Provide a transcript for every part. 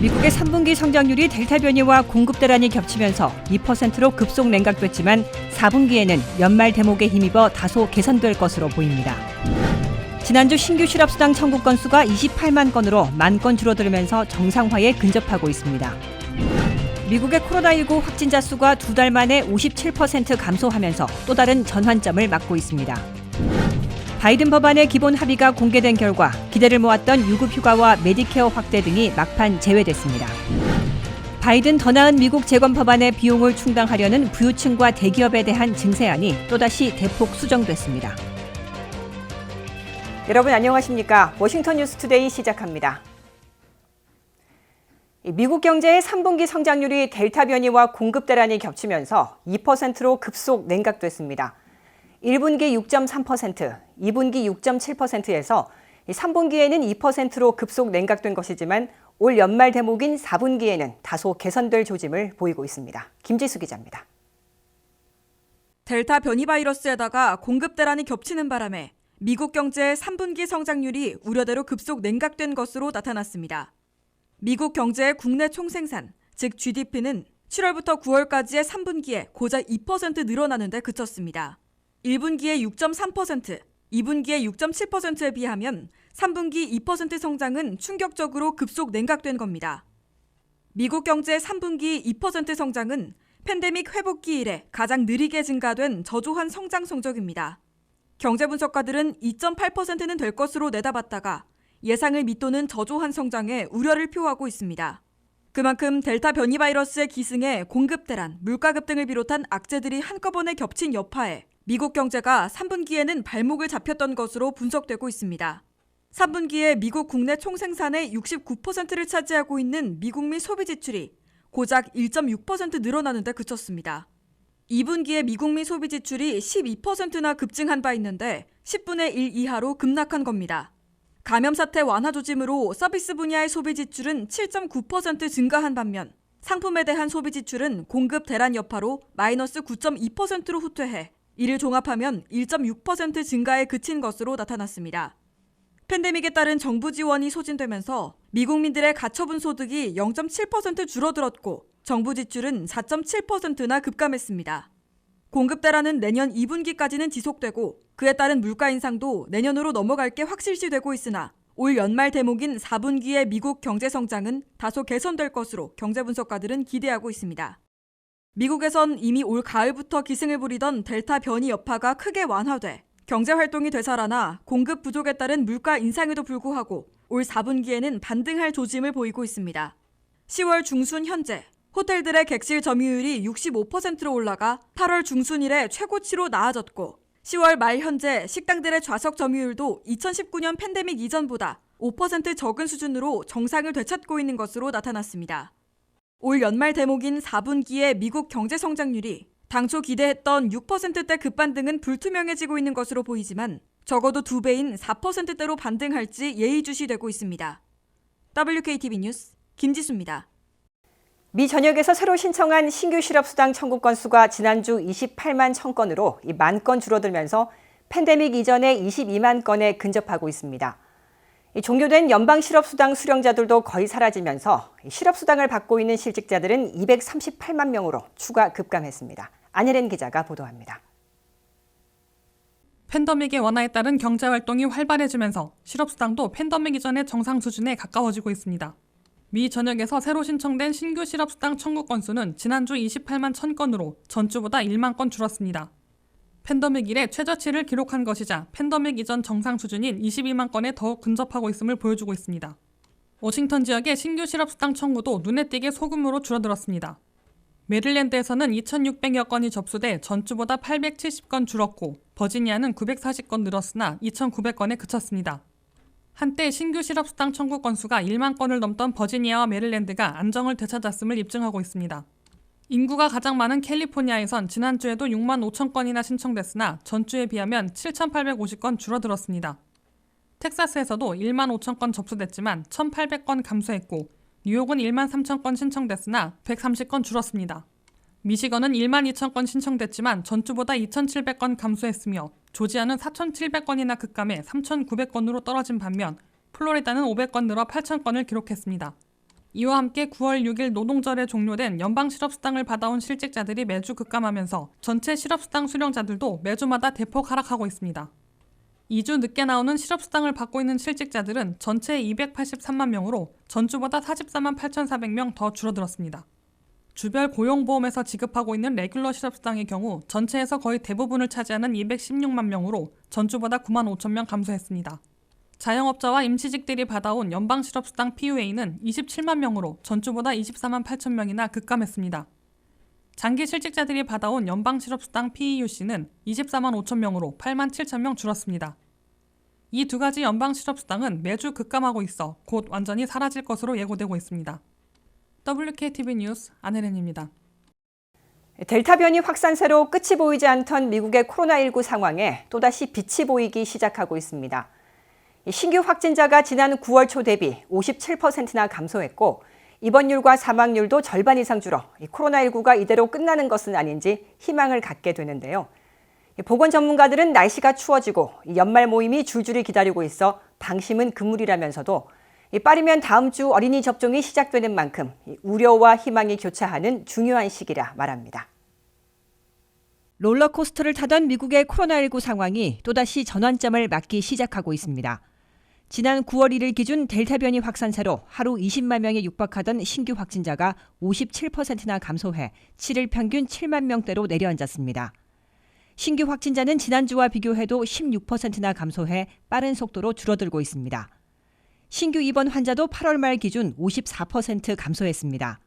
미국의 3분기 성장률이 델타 변이와 공급 대란이 겹치면서 2%로 급속 냉각됐지만 4분기에는 연말 대목에 힘입어 다소 개선될 것으로 보입니다. 지난주 신규 실업수당 청구 건수가 28만 건으로 1만 건 줄어들면서 정상화에 근접하고 있습니다. 미국의 코로나19 확진자 수가 2달 만에 57% 감소하면서 또 다른 전환점을 맞고 있습니다. 바이든 법안의 기본 합의가 공개된 결과 기대를 모았던 유급휴가와 메디케어 확대 등이 막판 제외됐습니다. 바이든 더 나은 미국 재건 법안의 비용을 충당하려는 부유층과 대기업에 대한 증세안이 또다시 대폭 수정됐습니다. 여러분 안녕하십니까? 워싱턴 뉴스투데이 시작합니다. 미국 경제의 3분기 성장률이 델타 변이와 공급 대란이 겹치면서 2%로 급속 냉각됐습니다. 1분기 6.3%, 2분기 6.7%에서 3분기에는 2%로 급속 냉각된 것이지만 올 연말 대목인 4분기에는 다소 개선될 조짐을 보이고 있습니다. 김지수 기자입니다. 델타 변이 바이러스에다가 공급 대란이 겹치는 바람에 미국 경제의 3분기 성장률이 우려대로 급속 냉각된 것으로 나타났습니다. 미국 경제의 국내 총생산, 즉 GDP는 7월부터 9월까지의 3분기에 고작 2% 늘어나는 데 그쳤습니다. 1분기에 6.3%, 2분기에 6.7%에 비하면 3분기 2% 성장은 충격적으로 급속 냉각된 겁니다. 미국 경제의 3분기 2% 성장은 팬데믹 회복기 이래 가장 느리게 증가된 저조한 성장 성적입니다. 경제 분석가들은 2.8%는 될 것으로 내다봤다가 예상을 밑도는 저조한 성장에 우려를 표하고 있습니다. 그만큼 델타 변이 바이러스의 기승에 공급 대란, 물가 급등을 비롯한 악재들이 한꺼번에 겹친 여파에 미국 경제가 3분기에는 발목을 잡혔던 것으로 분석되고 있습니다. 3분기에 미국 국내 총생산의 69%를 차지하고 있는 미국미 소비 지출이 고작 1.6% 늘어나는 데 그쳤습니다. 2분기에 미국미 소비 지출이 12%나 급증한 바 있는데 10분의 1 이하로 급락한 겁니다. 감염 사태 완화 조짐으로 서비스 분야의 소비 지출은 7.9% 증가한 반면 상품에 대한 소비 지출은 공급 대란 여파로 마이너스 9.2%로 후퇴해 이를 종합하면 1.6% 증가에 그친 것으로 나타났습니다. 팬데믹에 따른 정부 지원이 소진되면서 미국민들의 가처분 소득이 0.7% 줄어들었고 정부 지출은 4.7%나 급감했습니다. 공급 대란은 내년 2분기까지는 지속되고 그에 따른 물가 인상도 내년으로 넘어갈 게 확실시되고 있으나 올 연말 대목인 4분기의 미국 경제 성장은 다소 개선될 것으로 경제 분석가들은 기대하고 있습니다. 미국에선 이미 올 가을부터 기승을 부리던 델타 변이 여파가 크게 완화돼 경제 활동이 되살아나 공급 부족에 따른 물가 인상에도 불구하고 올 4분기에는 반등할 조짐을 보이고 있습니다. 10월 중순 현재 호텔들의 객실 점유율이 65%로 올라가 8월 중순 이래 최고치로 나아졌고 10월 말 현재 식당들의 좌석 점유율도 2019년 팬데믹 이전보다 5% 적은 수준으로 정상을 되찾고 있는 것으로 나타났습니다. 올 연말 대목인 4분기의 미국 경제 성장률이 당초 기대했던 6%대 급반등은 불투명해지고 있는 것으로 보이지만 적어도 2배인 4%대로 반등할지 예의주시되고 있습니다. WKTV 뉴스 김지수입니다. 미 전역에서 새로 신청한 신규 실업수당 청구 건수가 지난주 28만 1,000건으로 1만 건 줄어들면서 팬데믹 이전의 22만 건에 근접하고 있습니다. 종료된 연방 실업수당 수령자들도 거의 사라지면서 실업수당을 받고 있는 실직자들은 238만 명으로 추가 급감했습니다. 안혜린 기자가 보도합니다. 팬데믹의 완화에 따른 경제활동이 활발해지면서 실업수당도 팬데믹 이전의 정상 수준에 가까워지고 있습니다. 미 전역에서 새로 신청된 신규 실업수당 청구 건수는 지난주 28만 1,000건으로 전주보다 1만 건 줄었습니다. 팬데믹 이래 최저치를 기록한 것이자 팬데믹 이전 정상 수준인 22만 건에 더욱 근접하고 있음을 보여주고 있습니다. 워싱턴 지역의 신규 실업수당 청구도 눈에 띄게 소규모로 줄어들었습니다. 메릴랜드에서는 2,600여 건이 접수돼 전주보다 870건 줄었고 버지니아는 940건 늘었으나 2,900건에 그쳤습니다. 한때 신규 실업수당 청구 건수가 1만 건을 넘던 버지니아와 메릴랜드가 안정을 되찾았음을 입증하고 있습니다. 인구가 가장 많은 캘리포니아에선 지난주에도 6만 5천 건이나 신청됐으나 전주에 비하면 7,850건 줄어들었습니다. 텍사스에서도 1만 5천 건 접수됐지만 1,800건 감소했고 뉴욕은 1만 3천 건 신청됐으나 130건 줄었습니다. 미시건은 1만 2천 건 신청됐지만 전주보다 2,700건 감소했으며 조지아는 4,700건이나 급감해 3,900건으로 떨어진 반면 플로리다는 500건 늘어 8,000건을 기록했습니다. 이와 함께 9월 6일 노동절에 종료된 연방 실업수당을 받아온 실직자들이 매주 급감하면서 전체 실업수당 수령자들도 매주마다 대폭 하락하고 있습니다. 2주 늦게 나오는 실업수당을 받고 있는 실직자들은 전체 283만 명으로 전주보다 44만 8,400명 더 줄어들었습니다. 주별 고용보험에서 지급하고 있는 레귤러 실업수당의 경우 전체에서 거의 대부분을 차지하는 216만 명으로 전주보다 9만 5천 명 감소했습니다. 자영업자와 임시직들이 받아온 연방 실업수당 PUA는 27만 명으로 전주보다 24만 8천 명이나 급감했습니다. 장기 실직자들이 받아온 연방 실업수당 PEUC는 24만 5천 명으로 8만 7천 명 줄었습니다. 이 두 가지 연방 실업수당은 매주 급감하고 있어 곧 완전히 사라질 것으로 예고되고 있습니다. WKTV 뉴스 안혜린입니다. 델타 변이 확산세로 끝이 보이지 않던 미국의 코로나19 상황에 또다시 빛이 보이기 시작하고 있습니다. 신규 확진자가 지난 9월 초 대비 57%나 감소했고 입원율과 사망률도 절반 이상 줄어 코로나19가 이대로 끝나는 것은 아닌지 희망을 갖게 되는데요. 보건 전문가들은 날씨가 추워지고 연말 모임이 줄줄이 기다리고 있어 방심은 금물이라면서도 빠르면 다음 주 어린이 접종이 시작되는 만큼 우려와 희망이 교차하는 중요한 시기라 말합니다. 롤러코스터를 타던 미국의 코로나19 상황이 또다시 전환점을 맞기 시작하고 있습니다. 지난 9월 1일 기준 델타 변이 확산세로 하루 20만 명에 육박하던 신규 확진자가 57%나 감소해 7일 평균 7만 명대로 내려앉았습니다. 신규 확진자는 지난주와 비교해도 16%나 감소해 빠른 속도로 줄어들고 있습니다. 신규 입원 환자도 8월 말 기준 54% 감소했습니다.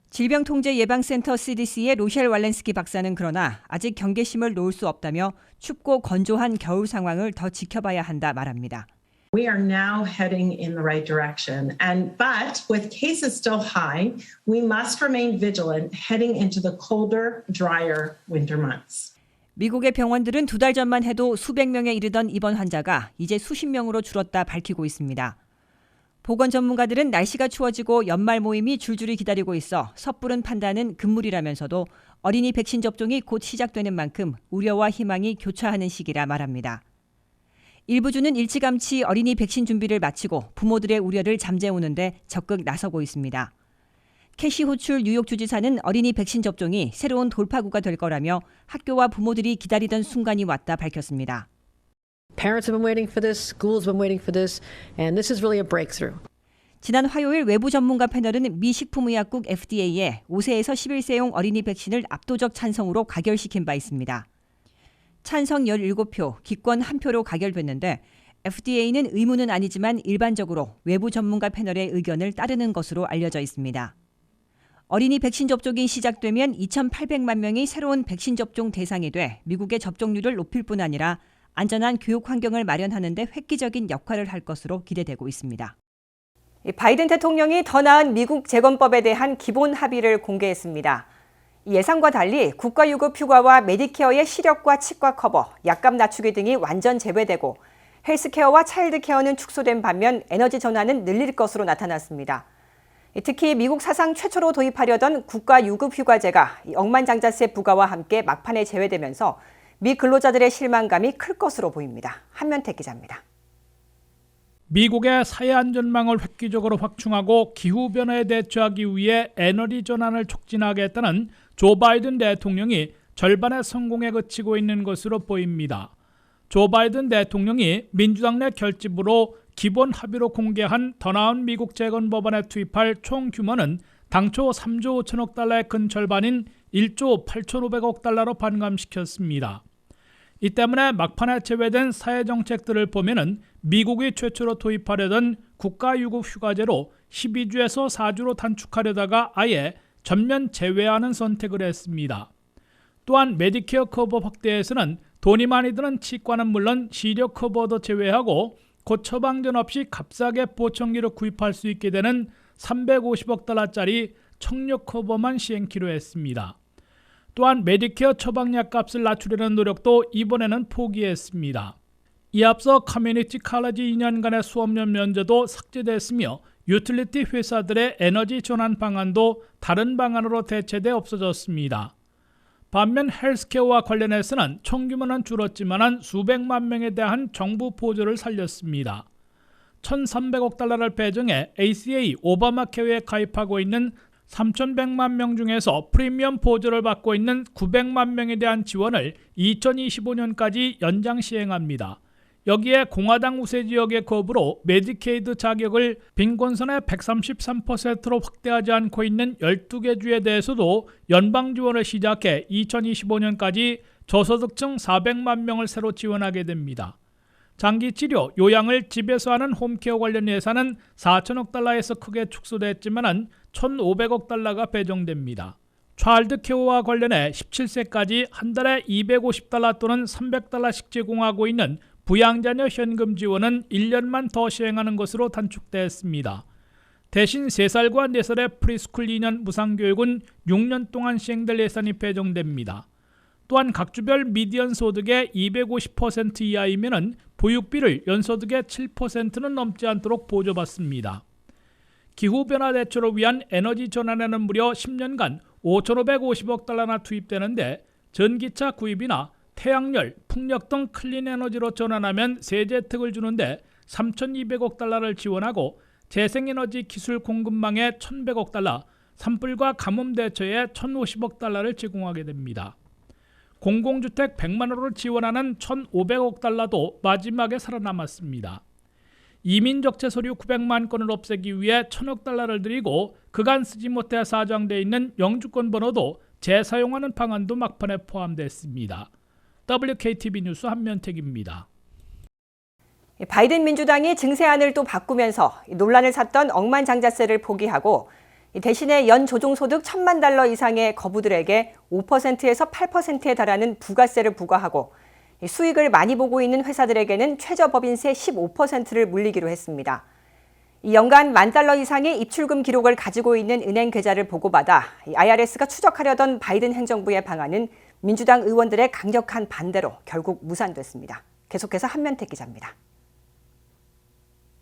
질병통제예방센터 CDC의 로셸 왈렌스키 박사는 그러나 아직 경계심을 놓을 수 없다며 춥고 건조한 겨울 상황을 더 지켜봐야 한다 말합니다. We are now heading in the right direction, but with cases still high, we must remain vigilant heading into the colder, drier winter months. 미국의 병원들은 2달 전만 해도 수백 명에 이르던 입원 환자가 이제 수십 명으로 줄었다 밝히고 있습니다. 보건 전문가들은 날씨가 추워지고 연말 모임이 줄줄이 기다리고 있어 섣부른 판단은 금물이라면서도 어린이 백신 접종이 곧 시작되는 만큼 우려와 희망이 교차하는 시기라 말합니다. 일부 주는 일찌감치 어린이 백신 준비를 마치고 부모들의 우려를 잠재우는데 적극 나서고 있습니다. 캐시 호출 뉴욕 주지사는 어린이 백신 접종이 새로운 돌파구가 될 거라며 학교와 부모들이 기다리던 순간이 왔다 밝혔습니다. Parents have been waiting for this, schools have been waiting for this, and this is really a breakthrough. 지난 화요일 외부 전문가 패널은 미 식품의약국 FDA에 5세에서 11세용 어린이 백신을 압도적 찬성으로 가결시킨 바 있습니다. 찬성 17표, 기권 1표로 가결됐는데 FDA는 의무는 아니지만 일반적으로 외부 전문가 패널의 의견을 따르는 것으로 알려져 있습니다. 어린이 백신 접종이 시작되면 2,800만 명이 새로운 백신 접종 대상이 돼 미국의 접종률을 높일 뿐 아니라 안전한 교육 환경을 마련하는 데 획기적인 역할을 할 것으로 기대되고 있습니다. 바이든 대통령이 더 나은 미국 재건법에 대한 기본 합의를 공개했습니다. 예상과 달리 국가유급 휴가와 메디케어의 시력과 치과 커버, 약값 낮추기 등이 완전 제외되고 헬스케어와 차일드케어는 축소된 반면 에너지 전환은 늘릴 것으로 나타났습니다. 특히 미국 사상 최초로 도입하려던 국가유급 휴가제가 억만장자세 부과와 함께 막판에 제외되면서 미 근로자들의 실망감이 클 것으로 보입니다. 한면택 기자입니다. 미국의 사회 안전망을 획기적으로 확충하고 기후변화에 대처하기 위해 에너지 전환을 촉진하겠다는 조 바이든 대통령이 절반의 성공에 그치고 있는 것으로 보입니다. 조 바이든 대통령이 민주당 내 결집으로 기본 합의로 공개한 더 나은 미국 재건 법안에 투입할 총 규모는 당초 3조 5천억 달러의 근절반인 1조 8,500억 달러로 반감시켰습니다. 이 때문에 막판에 제외된 사회정책들을 보면은 미국이 최초로 도입하려던 국가유급 휴가제로 12주에서 4주로 단축하려다가 아예 전면 제외하는 선택을 했습니다. 또한 메디케어 커버 확대에서는 돈이 많이 드는 치과는 물론 시력 커버도 제외하고 곧 처방전 없이 값싸게 보청기를 구입할 수 있게 되는 350억 달러짜리 청력 커버만 시행키로 했습니다. 또한 메디케어 처방약 값을 낮추려는 노력도 이번에는 포기했습니다. 이 앞서 커뮤니티 칼리지 2년간의 수업료 면제도 삭제됐으며 유틸리티 회사들의 에너지 전환 방안도 다른 방안으로 대체돼 없어졌습니다. 반면 헬스케어와 관련해서는 총 규모는 줄었지만 수백만 명에 대한 정부 보조를 살렸습니다. 1,300억 달러를 배정해 ACA 오바마 케어에 가입하고 있는 3,100만 명 중에서 프리미엄 보조를 받고 있는 900만 명에 대한 지원을 2025년까지 연장 시행합니다. 여기에 공화당 우세 지역의 거부로 메디케이드 자격을 빈곤선의 133%로 확대하지 않고 있는 12개 주에 대해서도 연방 지원을 시작해 2025년까지 저소득층 400만 명을 새로 지원하게 됩니다. 장기 치료, 요양을 집에서 하는 홈케어 관련 예산은 4천억 달러에서 크게 축소됐지만 1,500억 달러가 배정됩니다. 차일드 케어와 관련해 17세까지 한 달에 250달러 또는 300달러씩 제공하고 있는 부양자녀 현금 지원은 1년만 더 시행하는 것으로 단축됐습니다. 대신 3살과 4살의 프리스쿨 2년 무상교육은 6년 동안 시행될 예산이 배정됩니다. 또한 각 주별 미디언 소득의 250% 이하이면 보육비를 연소득의 7%는 넘지 않도록 보조받습니다. 기후변화 대처를 위한 에너지 전환에는 무려 10년간 5,550억 달러나 투입되는데 전기차 구입이나 태양열, 풍력 등 클린 에너지로 전환하면 세제 혜택을 주는데 3,200억 달러를 지원하고 재생에너지 기술 공급망에 1,100억 달러, 산불과 가뭄 대처에 1,050억 달러를 제공하게 됩니다. 공공주택 100만 호를 지원하는 1,500억 달러도 마지막에 살아남았습니다. 이민 적재 서류 900만 건을 없애기 위해 1,000억 달러를 들이고 그간 쓰지 못해 사장돼 있는 영주권 번호도 재사용하는 방안도 막판에 포함됐습니다. WKTV 뉴스 한면택입니다. 바이든 민주당이 증세안을 또 바꾸면서 논란을 샀던 억만장자세를 포기하고 대신에 연 조종소득 1,000만 달러 이상의 거부들에게 5%에서 8%에 달하는 부가세를 부과하고 수익을 많이 보고 있는 회사들에게는 최저법인세 15%를 물리기로 했습니다. 연간 $10,000 이상의 입출금 기록을 가지고 있는 은행 계좌를 보고받아 IRS가 추적하려던 바이든 행정부의 방안은 민주당 의원들의 강력한 반대로 결국 무산됐습니다. 계속해서 한면택 기자입니다.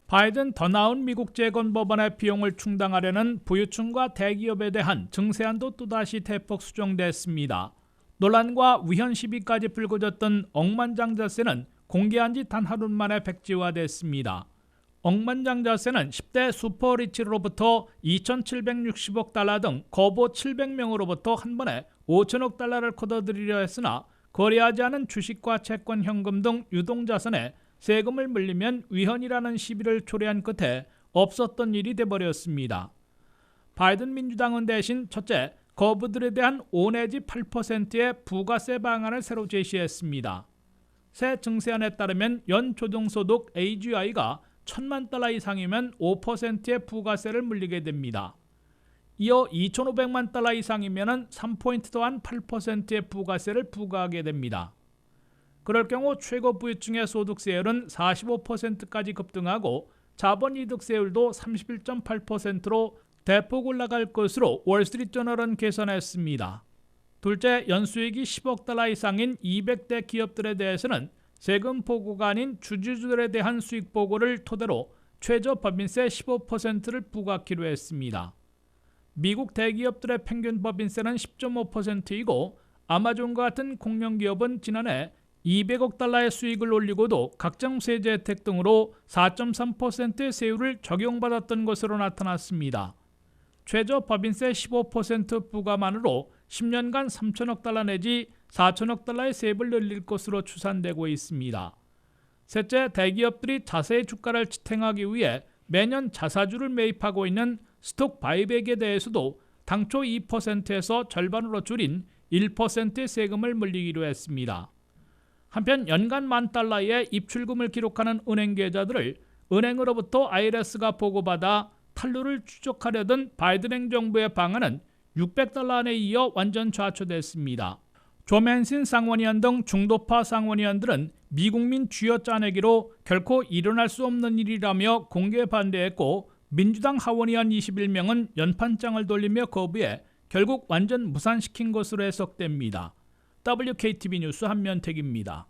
바이든 더 나은 미국 재건 법안의 비용을 충당하려는 부유층과 대기업에 대한 증세안도 또다시 대폭 수정됐습니다. 논란과 위헌 시비까지 불거졌던 억만장자세는 공개한 지 단 하루 만에 백지화됐습니다. 억만장자세는 10대 슈퍼리치로부터 2,760억 달러 등 거부 700명으로부터 한 번에 5천억 달러를 거둬들이려 했으나 거래하지 않은 주식과 채권, 현금 등 유동자산에 세금을 물리면 위헌이라는 시비를 초래한 끝에 없었던 일이 돼버렸습니다. 바이든 민주당은 대신 첫째, 거부들에 대한 5 내지 8%의 부가세 방안을 새로 제시했습니다. 새 증세안에 따르면 연 조정소득 AGI가 1,000만 달러 이상이면 5%의 부가세를 물리게 됩니다. 이어 2,500만 달러 이상이면 3포인트 더한 8%의 부가세를 부과하게 됩니다. 그럴 경우 최고 부유층의 소득세율은 45%까지 급등하고 자본이득세율도 31.8%로 대폭 올라갈 것으로 월스트리트저널은 계산했습니다. 둘째, 연수익이 10억 달러 이상인 200대 기업들에 대해서는 세금 보고가 아닌 주주들에 대한 수익 보고를 토대로 최저 법인세 15%를 부과하기로 했습니다. 미국 대기업들의 평균 법인세는 10.5%이고 아마존과 같은 공룡기업은 지난해 200억 달러의 수익을 올리고도 각종 세제 혜택 등으로 4.3%의 세율을 적용받았던 것으로 나타났습니다. 최저 법인세 15% 부과만으로 10년간 3천억 달러 내지 4천억 달러의 세입을 늘릴 것으로 추산되고 있습니다. 셋째, 대기업들이 자사의 주가를 지탱하기 위해 매년 자사주를 매입하고 있는 스톡 바이백에 대해서도 당초 2%에서 절반으로 줄인 1%의 세금을 물리기로 했습니다. 한편 연간 $10,000의 입출금을 기록하는 은행 계좌들을 은행으로부터 IRS가 보고받아 탈루를 추적하려던 바이든 행정부의 방안은 $600 안에 이어 완전 좌초됐습니다. 조 맨신 상원의원 등 중도파 상원의원들은 미국민 쥐어 짜내기로 결코 일어날 수 없는 일이라며 공개 반대했고 민주당 하원의원 21명은 연판장을 돌리며 거부해 결국 완전 무산시킨 것으로 해석됩니다. WKTV 뉴스 한면택입니다.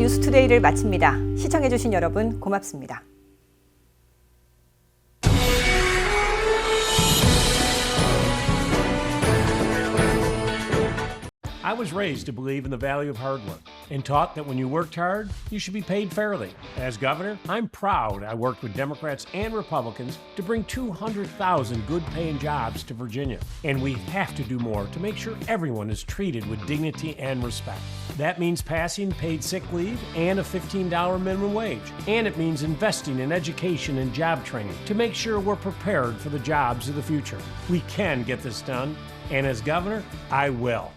뉴스투데이를 마칩니다. 시청해주신 여러분 고맙습니다. I was raised to believe in the value of hard work and taught that when you worked hard, you should be paid fairly. As governor, I'm proud I worked with Democrats and Republicans to bring 200,000 good-paying jobs to Virginia. And we have to do more to make sure everyone is treated with dignity and respect. That means passing paid sick leave and a $15 minimum wage. And it means investing in education and job training to make sure we're prepared for the jobs of the future. We can get this done, and as governor, I will.